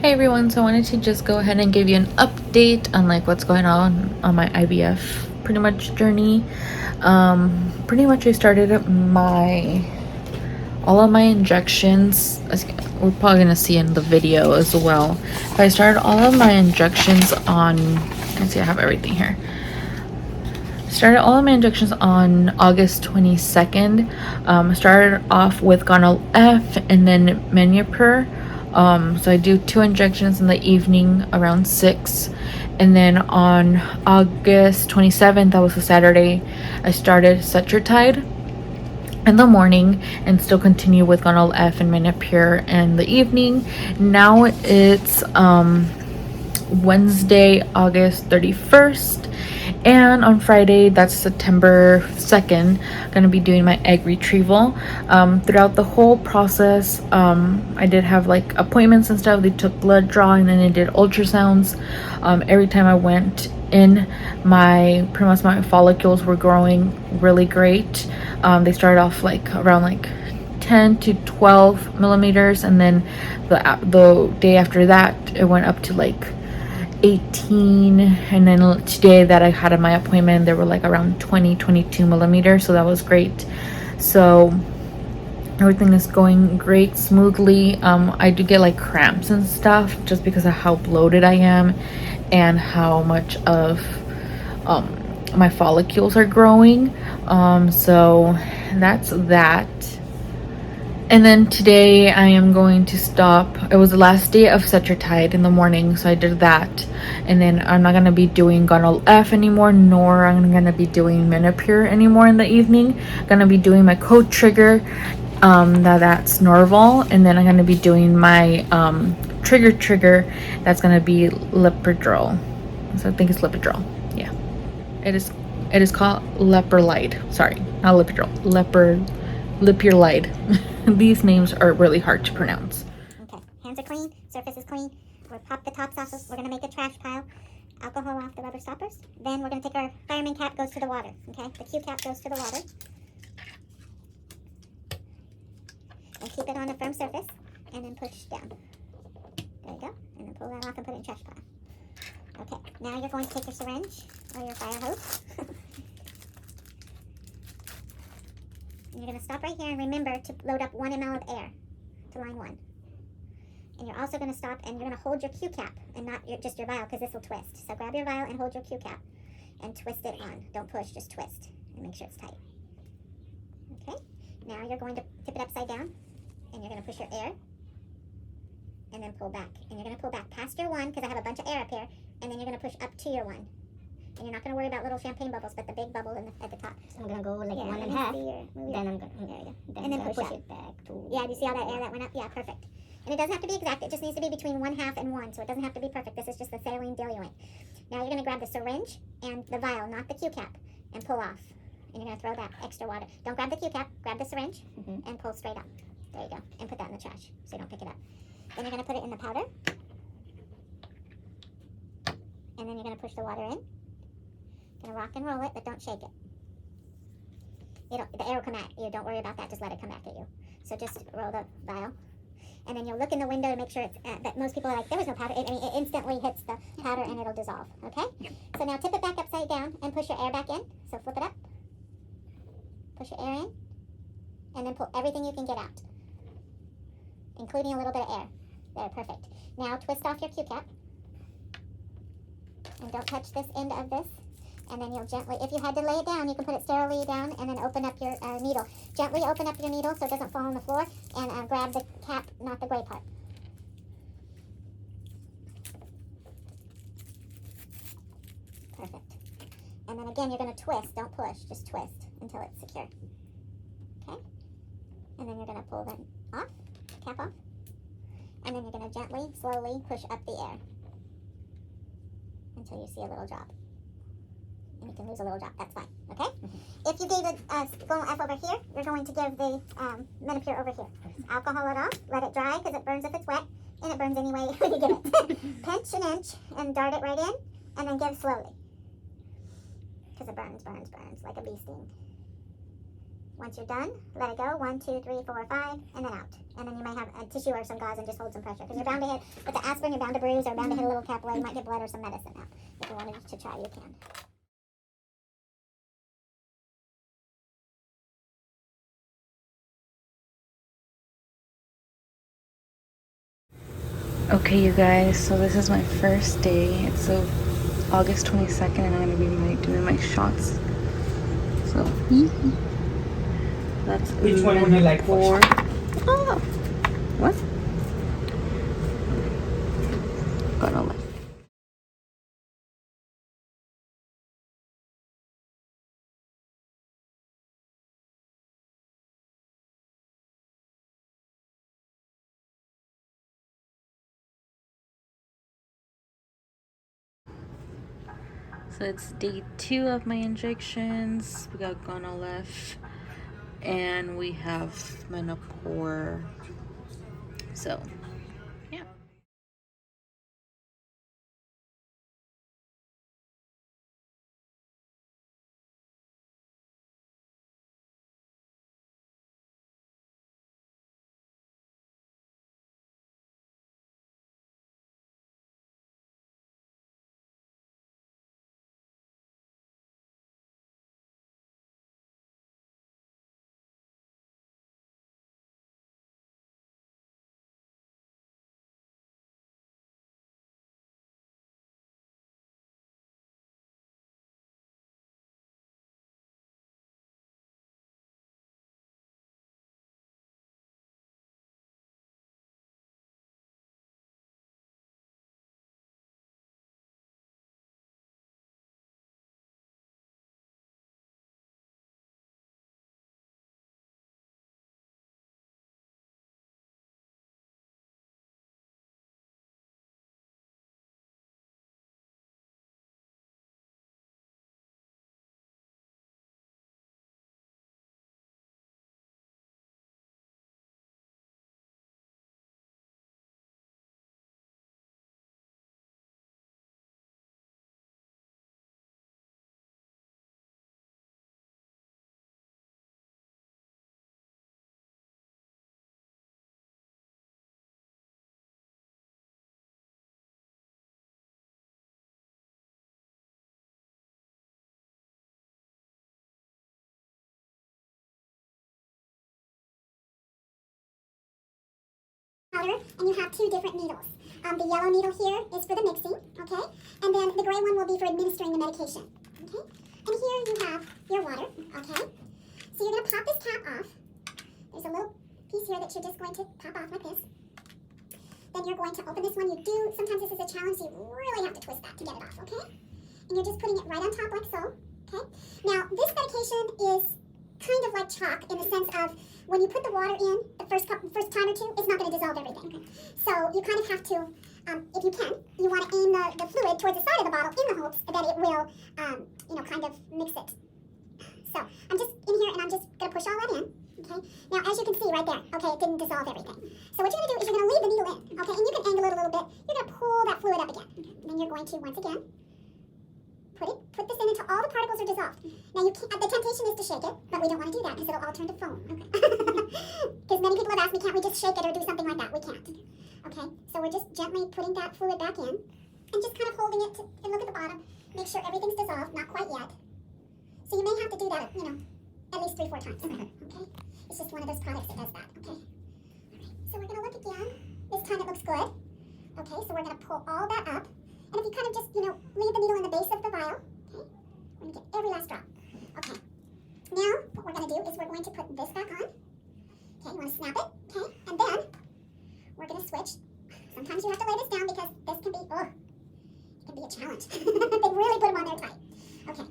Hey everyone, so I wanted to just go ahead and give you an update on like what's going on my IVF pretty much journey. Pretty much I started all of my injections, as we're probably gonna see in the video as well. But I started all of my injections on, let's see, I have everything here. Started all of my injections on August 22nd. Started off with Gonal F and then Menopur. So I do 2 injections in the evening around 6. And then on August 27th, that was a Saturday, I started Cetrotide in the morning and still continue with Gonal F and Menopur in the evening. Now it's Wednesday, August 31st. And on Friday, that's September 2nd, I'm gonna be doing my egg retrieval. Throughout the whole process, I did have like appointments and stuff. They took blood draw and then they did ultrasounds. Every time I went in, pretty much my follicles were growing really great. They started off like around like 10 to 12 millimeters, and then the day after that, it went up to like 18, and then today that I had my appointment, they were like around 22 millimeters, so that was great. So everything is going great, smoothly. I do get like cramps and stuff just because of how bloated I am and how much of my follicles are growing. So that's that. And then today I am going to stop. It was the last day of Cetrotide in the morning, so I did that. And then I'm not going to be doing Gonal F anymore, nor I'm going to be doing Menopur anymore in the evening. I'm going to be doing my co-trigger, that's Norval. And then I'm going to be doing my trigger, that's going to be Lipidrol. So I think it's Lipidrol. Yeah. It is called Leprolide. Sorry, not Lipidrol. Lipurlide. These names are really hard to pronounce. Okay, hands are clean, surface is clean. We'll pop the tops off. We're going to make a trash pile. Alcohol off the rubber stoppers. Then we're going to take our fireman cap, goes to the water. Okay, the Q cap goes to the water. And keep it on a firm surface. And then push down. There you go. And then pull that off and put it in trash pile. Okay, now you're going to take your syringe or your fire hose. And you're going to stop right here and remember to load up 1 ml of air to line 1. And you're also going to stop and you're going to hold your Q cap and not just your vial, because this will twist. So grab your vial and hold your Q cap and twist it on. Don't push, just twist and make sure it's tight. Okay, now you're going to tip it upside down and you're going to push your air and then pull back. And you're going to pull back past your 1, because I have a bunch of air up here, and then you're going to push up to your 1. And you're not going to worry about little champagne bubbles, but the big bubble at the top. So I'm going to go like 1 and a half. Then I'm going to push it back to... Yeah, do you see all that air that went up? Yeah, perfect. And it doesn't have to be exact. It just needs to be between 1/2 and 1, so it doesn't have to be perfect. This is just the saline diluent. Now you're going to grab the syringe and the vial, not the Q cap, and pull off. And you're going to throw that extra water. Don't grab the Q cap. Grab the syringe and pull straight up. There you go. And put that in the trash so you don't pick it up. Then you're going to put it in the powder. And then you're going to push the water in. Going to rock and roll it, but don't shake it. The air will come at you. Don't worry about that. Just let it come back at you. So just roll the vial. And then you'll look in the window to make sure it's, that most people are like, there was no powder. It instantly hits the powder and it'll dissolve. Okay? Yep. So now tip it back upside down and push your air back in. So flip it up. Push your air in. And then pull everything you can get out, including a little bit of air. There, perfect. Now twist off your Q cap. And don't touch this end of this. And then you'll gently, if you had to lay it down, you can put it sterilely down and then open up your needle. Gently open up your needle so it doesn't fall on the floor, and grab the cap, not the gray part. Perfect. And then again, you're going to twist. Don't push, just twist until it's secure. Okay? And then you're going to pull the cap off. And then you're going to gently, slowly push up the air until you see a little drop. And you can lose a little drop, that's fine, okay? If you gave it Gonal F over here, you're going to give the Menopur over here. Alcohol it off, let it dry, because it burns if it's wet, and it burns anyway when you give it. Pinch an inch and dart it right in, and then give slowly. Because it burns like a bee sting. Once you're done, let it go. 1, 2, 3, 4, 5, and then out. And then you may have a tissue or some gauze and just hold some pressure. Because you're bound to hit, with the aspirin, you're bound to bruise or bound to hit a little capillary. You might get blood or some medicine now. If you wanted to try, you can. Okay, you guys, so this is my first day. It's August 22nd, and I'm gonna be doing my shots. So, that's Which one would you like for? Oh, what? Gonna left. So it's day 2 of my injections. We got Gonalef and we have Menopur. So, yeah. Powder, and you have 2 different needles. The yellow needle here is for the mixing, okay? And then the gray one will be for administering the medication, okay? And here you have your water, okay? So you're going to pop this cap off. There's a little piece here that you're just going to pop off like this. Then you're going to open this one. Sometimes this is a challenge, so you really have to twist that to get it off, okay? And you're just putting it right on top like so, okay? Now, this medication is kind of like chalk in the sense of when you put the water in the first time or two, it's not going to dissolve everything. Okay. So you kind of have to, if you can, you want to aim the fluid towards the side of the bottle in the hopes that it will, kind of mix it. So I'm just in here and I'm just going to push all that in. Okay. Now, as you can see right there, okay, it didn't dissolve everything. So what you're going to do is you're going to leave the needle in, okay, and you can angle it a little bit. You're going to pull that fluid up again. Okay. And then you're going to, once again, put this in until all the particles are dissolved. Now, the temptation is to shake it, but we don't want to do that because it'll all turn to foam. Okay. Because many people have asked me, can't we just shake it or do something like that? We can't. Okay. So we're just gently putting that fluid back in and just kind of holding it and look at the bottom. Make sure everything's dissolved. Not quite yet. So you may have to do that, at least 3-4 times. Okay. It's just one of those products that does that. Okay. So we're going to look again. This time it looks good. Okay. So we're going to pull all that up. And if you kind of just, leave the needle in the base of the vial, okay, we're going to get every last drop. Okay. Now, what we're going to do is we're going to put this back on. Okay, you want to snap it, okay? And then, we're going to switch. Sometimes you have to lay this down because this can be, it can be a challenge. They really put them on there tight. Okay,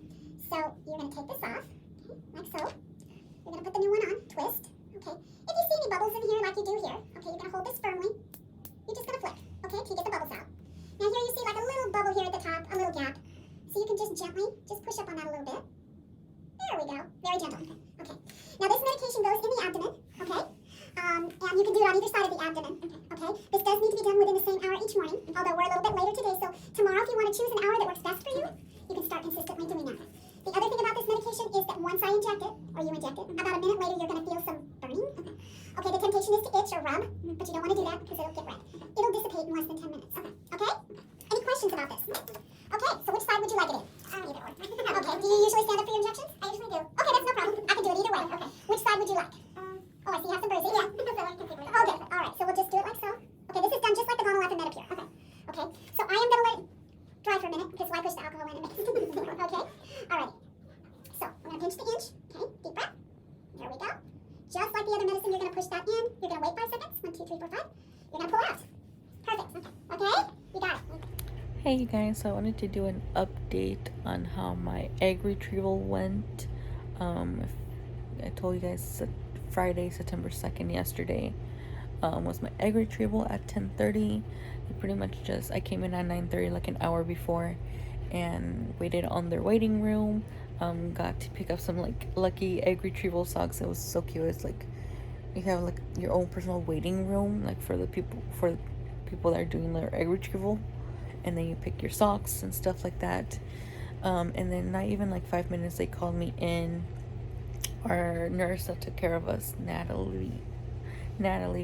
so you're going to take this off, okay, like so. You're going to put the new one on, twist, okay? If you see any bubbles in here like you do here, okay, you're going to hold this firmly. You're just going to flick, okay, to get the bubbles out. Now here you see like a little bubble here at the top, a little gap. So you can just gently, just push up on that a little bit. There we go. Very gentle. Okay. Now this medication goes in the abdomen, okay? And you can do it on either side of the abdomen, okay? This does need to be done within the same hour each morning, although we're a little bit later today. So tomorrow, if you want to choose an hour that works best for you, you can start consistently doing that. The other thing about this medication is that once I inject it, or you inject it, about a minute later you're going to feel some burning. Okay, the temptation is to itch or rub, but you don't want to do that because it'll get red. It'll dissipate in less than 10 minutes. Okay? Any questions about this? Okay, so which side would you like it in? Either one. Okay, do you usually stand up for your injections? I usually do. Okay, that's no problem. I can do it either way. Okay. Which side would you like? Oh, I see you have some bruising. Yeah. Okay, alright, so we'll just do it like so. Okay, this is done just like the Gonal and Medicare. Okay. Okay, so I am going to let it dry for a minute because why push the alcohol in and mix it? Okay, alright. So, we're going to pinch the inch. Okay, deep breath. There we go. Just like the other medicine, you're going to push that in. You're going to wait 5 seconds. 1, 2, 3, 4, 5. You're going to pull out. Perfect. Okay? You got it. Hey you guys, so I wanted to do an update on how my egg retrieval went. I told you guys Friday, September 2nd, yesterday, was my egg retrieval at 10:30. Pretty much I came in at 9:30, like an hour before, and waited on their waiting room. Got to pick up some like lucky egg retrieval socks. It was so cute. It's like you have like your own personal waiting room, like for people that are doing their egg retrieval, and then you pick your socks and stuff like that. And then not even like 5 minutes, they called me in. Our nurse that took care of us, Natalie,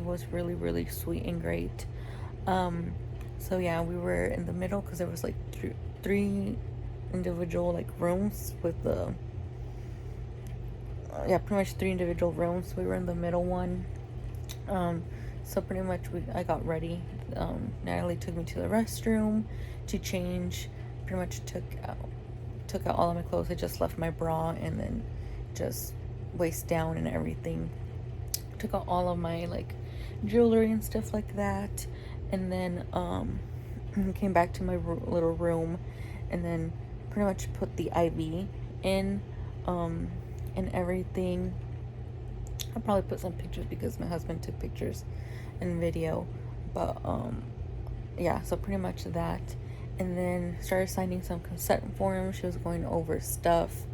was really, really sweet and great. So yeah, we were in the middle because there was like three individual like rooms with the pretty much 3 individual rooms. We were in the middle one. So pretty much I got ready. Natalie took me to the restroom to change. Pretty much took out all of my clothes. I just left my bra and then just waist down and everything. Took out all of my like jewelry and stuff like that, and then came back to my little room, and then pretty much put the IV in and everything. I'll probably put some pictures because my husband took pictures and video, but yeah, so pretty much that. And then started signing some consent forms. She was going over stuff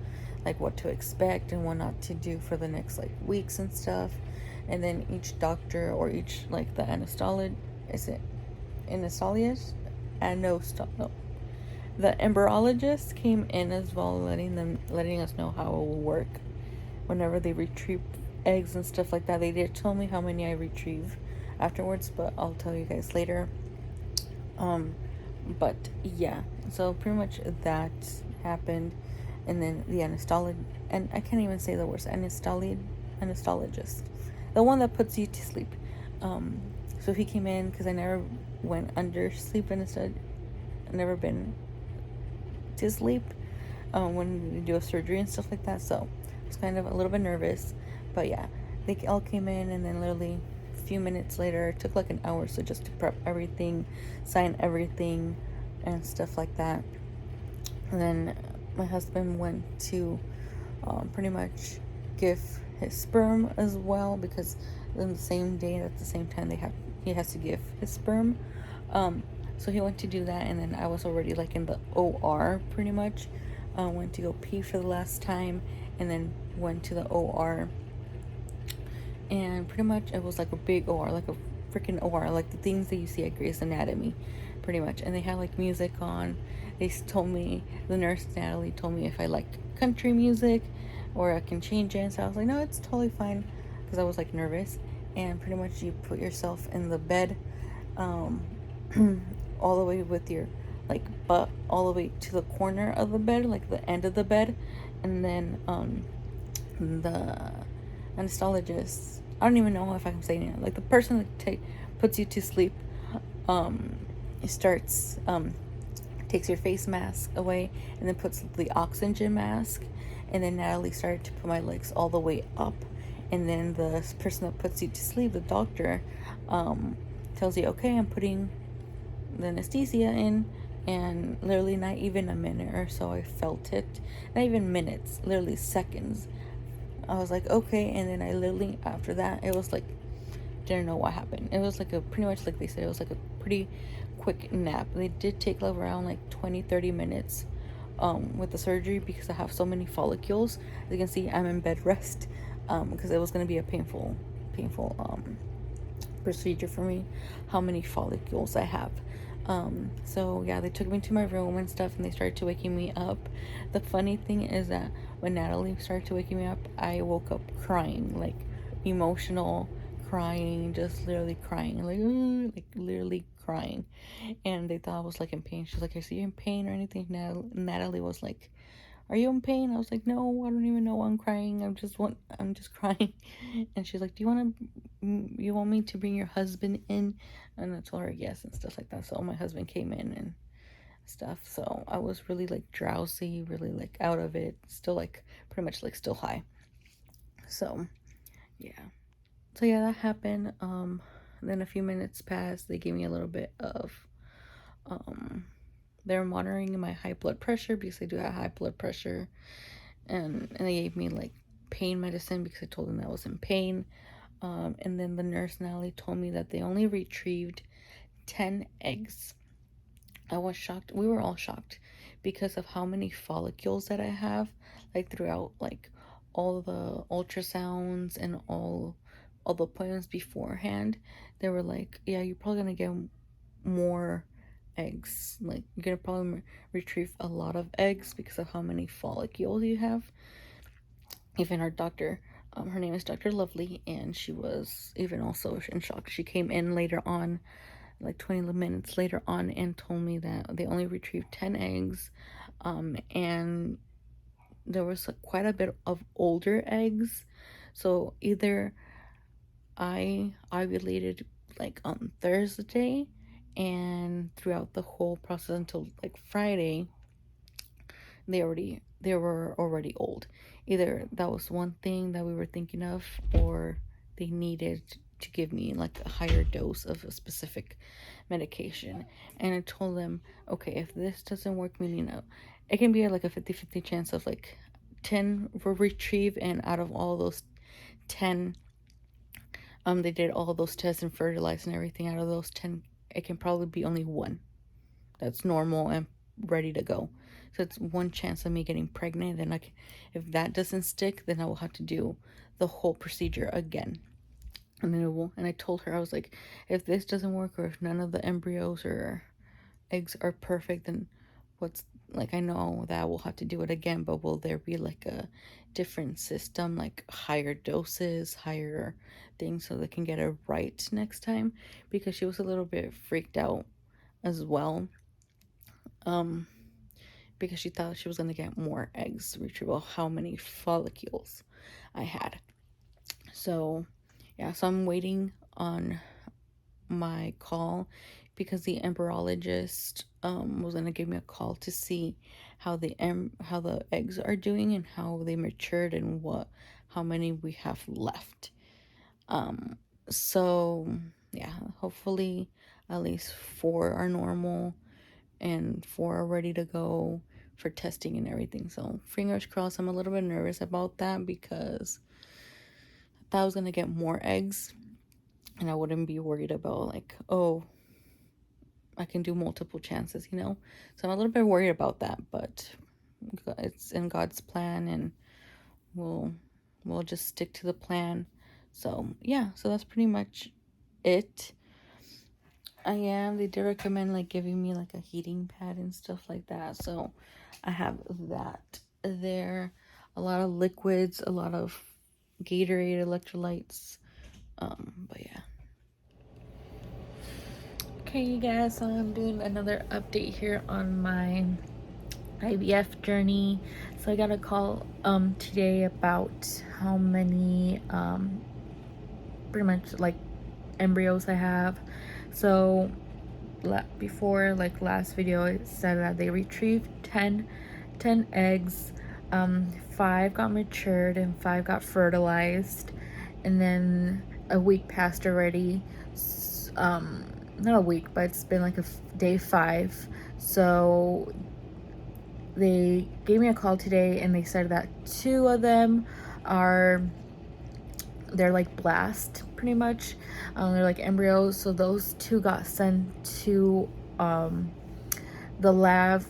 like what to expect and what not to do for the next like weeks and stuff. And then each doctor or each like the anesthesiologist, the embryologist came in as well, letting us know how it will work whenever they retrieve eggs and stuff like that. They did tell me how many I retrieve afterwards, but I'll tell you guys later. But yeah, so pretty much that happened. And then the anesthesiologist, and I can't even say the words, anesthesiologist, the one that puts you to sleep. So he came in because I never went under sleep anesthesia. I've never been to sleep when you do a surgery and stuff like that. So I was kind of a little bit nervous, but yeah, they all came in, and then literally a few minutes later, it took like an hour, so just to prep everything, sign everything, and stuff like that. And then my husband went to pretty much give his sperm as well, because in the same day at the same time he has to give his sperm. So he went to do that, and then I was already like in the OR pretty much. Went to go pee for the last time, and then went to the OR, and pretty much it was like a big OR, like a freaking OR, like the things that you see at Grey's Anatomy pretty much. And they had like music on. They told me, the nurse Natalie told me if I like country music or I can change it. So I was like, no, it's totally fine, because I was like nervous. And pretty much you put yourself in the bed, all the way with your like butt all the way to the corner of the bed, like the end of the bed. And then the anesthesiologist, I don't even know if I'm saying it, like the person that puts you to sleep, starts takes your face mask away and then puts the oxygen mask. And then Natalie started to put my legs all the way up, and then the person that puts you to sleep, the doctor, tells you, okay, I'm putting the anesthesia in. And literally not even a minute or so I felt it, not even minutes, literally seconds. I was like, okay. And then I literally, after that, it was like, didn't know what happened. It was like pretty much like they said, it was like a pretty quick nap. They did take like around like 20-30 minutes with the surgery, because I have so many follicles. As you can see, I'm in bed rest, because it was going to be a painful procedure for me, how many follicles I have. So yeah, they took me to my room and stuff, and they started to waking me up. The funny thing is that when Natalie started to waking me up, I woke up crying, like emotional crying, just literally crying, like literally crying. And they thought I was like in pain. She's like, "Are you in pain or anything?" Natalie was like, "Are you in pain?" I was like, "No, I don't even know why I'm crying. I'm just crying." And she's like, you want me to bring your husband in?" And I told her yes and stuff like that. So my husband came in and stuff. So I was really like drowsy, really like out of it, still like pretty much like still high. So yeah. So yeah, that happened. Then a few minutes passed. They gave me a little bit of they're monitoring my high blood pressure because I do have high blood pressure, and they gave me like pain medicine because I told them that I was in pain. And then the nurse Natalie told me that they only retrieved 10 eggs. I was shocked. We were all shocked because of how many follicles that I have, like throughout like all the ultrasounds and all the appointments beforehand. They were like, "Yeah, you're probably gonna get more eggs. Like you're gonna probably retrieve a lot of eggs because of how many follicles you have." Even our doctor, her name is Dr. Lovely, and she was even also in shock. She came in later on, like 20 minutes later on, and told me that they only retrieved 10 eggs, and there was quite a bit of older eggs. So either I ovulated like on Thursday, and throughout the whole process until like Friday, they were already old. Either that was one thing that we were thinking of, or they needed to give me like a higher dose of a specific medication. And I told them, okay, if this doesn't work, meaning it can be like a 50-50 chance of like 10 were retrieved, and out of all those 10, they did all those tests and fertilized and everything. Out of those 10, it can probably be only one that's normal and ready to go. So it's one chance of me getting pregnant. And like, if that doesn't stick, then I will have to do the whole procedure again. And then and I told her, I was like, if this doesn't work, or if none of the embryos or eggs are perfect, then what's like, I know that I will have to do it again, but will there be like a different system, like higher doses, higher things, so they can get it right next time? Because she was a little bit freaked out as well, because she thought she was going to get more eggs retrieval, how many follicles I had. So yeah, so I'm waiting on my call because the embryologist was going to give me a call to see how the eggs are doing and how they matured and how many we have left. So yeah, hopefully at least 4 are normal and 4 are ready to go for testing and everything. So fingers crossed. I'm a little bit nervous about that because I thought I was gonna get more eggs and I wouldn't be worried about like, oh, I can do multiple chances, you know? So I'm a little bit worried about that, but it's in God's plan, and we'll just stick to the plan. So yeah, so that's pretty much it. They did recommend like giving me like a heating pad and stuff like that. So I have that there. A lot of liquids, a lot of Gatorade, electrolytes. But yeah. Okay, you guys, so I'm doing another update here on my IVF journey. So I got a call today about how many pretty much like embryos I have. So before like last video, it said that they retrieved 10 eggs, 5 got matured and 5 got fertilized, and then a week passed already. Not a week, but it's been like day 5. So they gave me a call today and they said that 2 of them they're like blast pretty much. They're like embryos, so those 2 got sent to the lab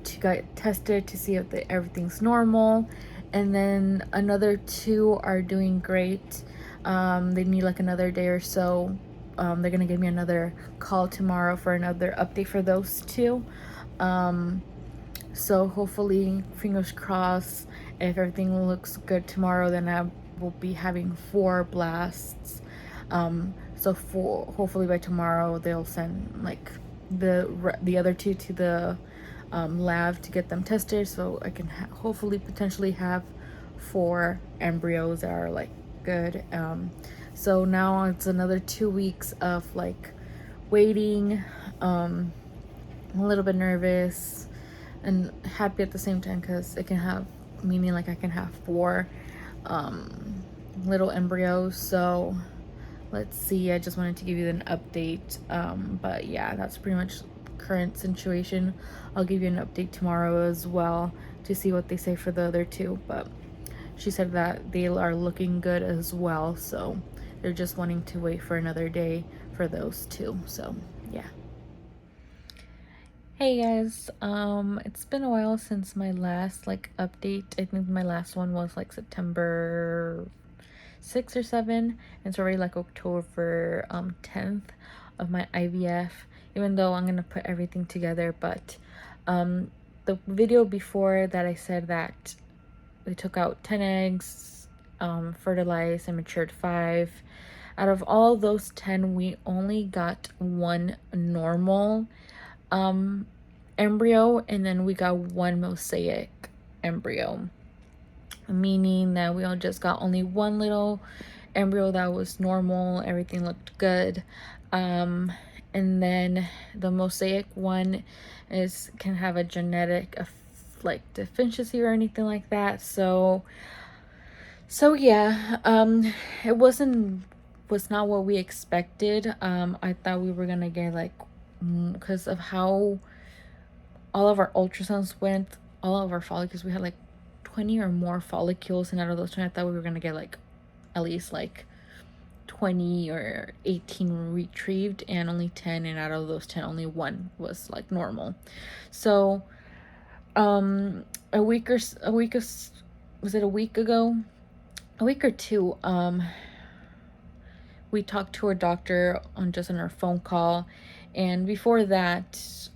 to get tested to see if everything's normal, and then another 2 are doing great. They need like another day or so they're gonna give me another call tomorrow for another update for those two. So hopefully, fingers crossed, if everything looks good tomorrow, then I will be having 4 blasts. So hopefully by tomorrow they'll send like the other 2 to the lab to get them tested, so I can hopefully potentially have 4 embryos that are like good. So now it's another 2 weeks of like waiting. I'm a little bit nervous and happy at the same time, because it can have meaning like I can have 4 little embryos. So let's see, I just wanted to give you an update. But yeah, that's pretty much current situation. I'll give you an update tomorrow as well to see what they say for the other 2, but she said that they are looking good as well, so they're just wanting to wait for another day for those 2. So yeah. Hey guys, it's been a while since my last like update. I think my last one was like September 6 or 7. It's already like October 10th of my IVF, even though I'm gonna put everything together. But the video before that, I said that they took out 10 eggs, fertilized and matured 5. Out of all those 10, we only got 1 normal embryo, and then we got 1 mosaic embryo, meaning that we all just got only 1 little embryo that was normal. Everything looked good. And then the mosaic one can have a genetic like deficiency or anything like that. So yeah, it was not what we expected. I thought we were gonna get like, because of how all of our ultrasounds went, all of our follicles, we had like 20 or more follicles, and out of those 20, I thought we were gonna get like at least like 20 or 18 retrieved, and only 10, and out of those 10, only 1 was like normal. So a week or two, we talked to our doctor on our phone call, and before that,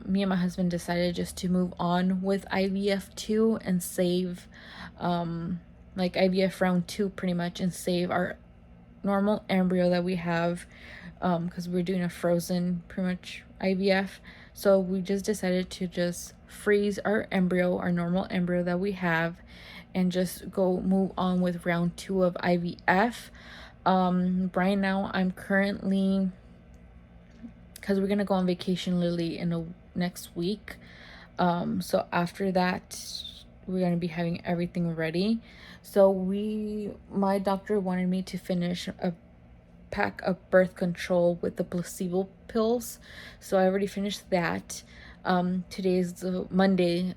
me and my husband decided just to move on with IVF 2 and save like IVF round 2 pretty much, and save our normal embryo that we have, because we're doing a frozen pretty much IVF. So we just decided to just freeze our normal embryo that we have, and just move on with round 2 of IVF. Right now I'm currently, because we're gonna go on vacation literally in next week, so after that we're gonna be having everything ready. So my doctor wanted me to finish a pack of birth control with the placebo pills, so I already finished that. Today is the Monday,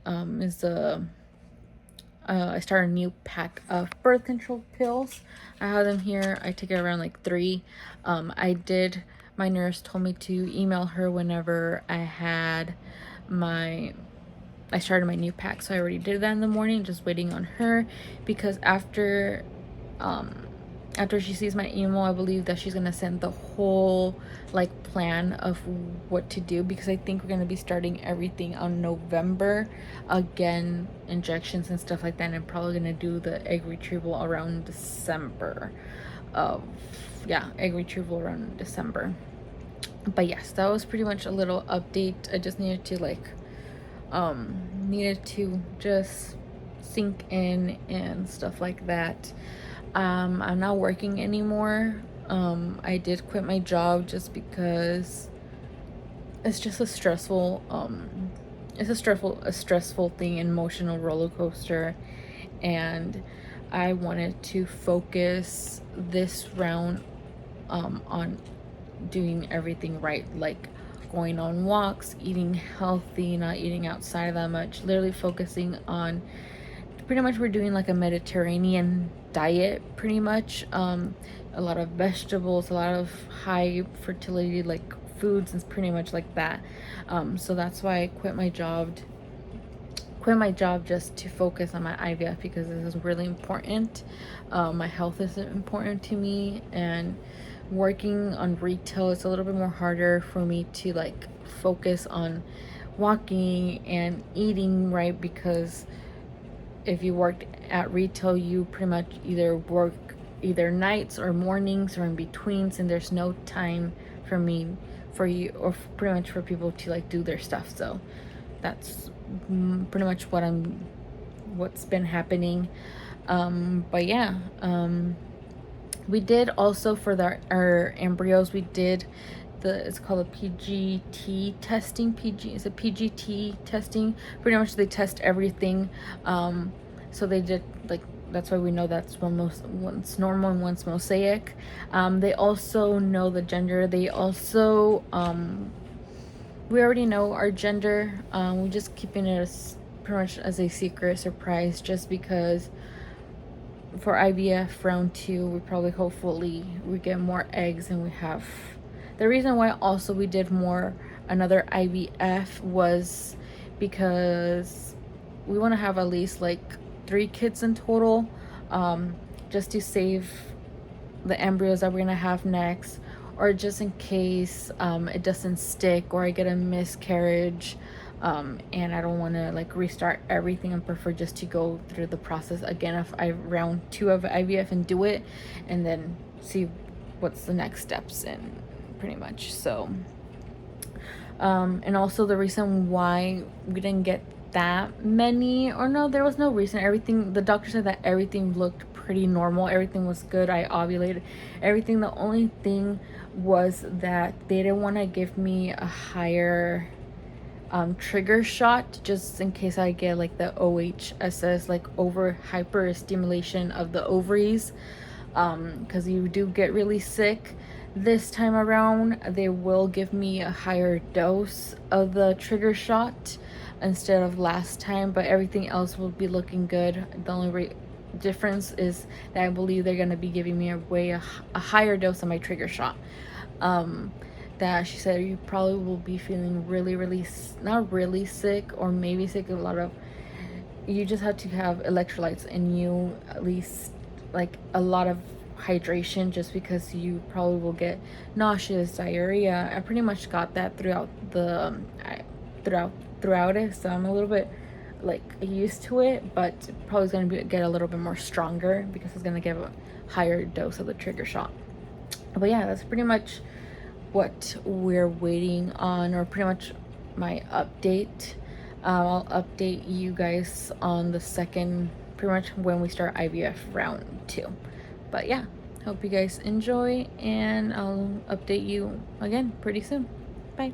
I started a new pack of birth control pills. I have them here. I take it around like 3. My nurse told me to email her whenever I started my new pack, so I already did that in the morning, just waiting on her, because after she sees my email, I believe that she's gonna send the whole like plan of what to do, because I think we're gonna be starting everything on November again, injections and stuff like that, and I'm probably gonna do the egg retrieval around December. Egg retrieval around December. But yes, that was pretty much a little update. I just needed to just sink in and stuff like that. I'm not working anymore. I did quit my job just because it's just a stressful thing, emotional roller coaster, and I wanted to focus this round on doing everything right, like going on walks, eating healthy, not eating outside that much, literally focusing on, pretty much we're doing like a Mediterranean diet pretty much, a lot of vegetables, a lot of high fertility like foods, and pretty much like that. So that's why I quit my job just to focus on my IVF, because this is really important. My health is important to me, and working on retail, it's a little bit more harder for me to like focus on walking and eating right, because if you worked at retail, you pretty much either work either nights or mornings or in betweens, and there's no time for me, for you, or pretty much for people to like do their stuff. So that's pretty much what's been happening. But yeah, we did also for our embryos, we did it's called a PGT testing. Is a PGT testing. Pretty much they test everything. So they did like, that's why we know that's one's normal and one's mosaic. They also know the gender. They also we already know our gender. We're just keeping it as pretty much as a secret surprise, just because for IVF round 2, we probably hopefully we get more eggs, and we have the reason why also we did another IVF was because we want to have at least like 3 kids in total, just to save the embryos that we're gonna have next, or just in case it doesn't stick or I get a miscarriage, and I don't want to like restart everything. I prefer just to go through the process again of round 2 of IVF and do it, and then see what's the next steps, and pretty much. So and also the reason why we didn't get that many, or no, there was no reason. Everything, the doctor said that everything looked pretty normal, everything was good, I ovulated, everything. The only thing was that they didn't want to give me a higher trigger shot, just in case I get like the OHSS, like over hyper stimulation of the ovaries, because you do get really sick. This time around they will give me a higher dose of the trigger shot instead of last time, but everything else will be looking good. The only difference is that I believe they're going to be giving me a higher dose of my trigger shot. That she said you probably will be feeling really not really sick, or maybe sick, you just have to have electrolytes in you, at least like a lot of hydration, just because you probably will get nauseous, diarrhea. I pretty much got that throughout it, so I'm a little bit like used to it, but probably is going to get a little bit more stronger because it's going to give a higher dose of the trigger shot. But yeah, that's pretty much what we're waiting on, or pretty much my update. I'll update you guys on the second, pretty much when we start IVF round 2. But yeah, hope you guys enjoy, and I'll update you again pretty soon. Bye.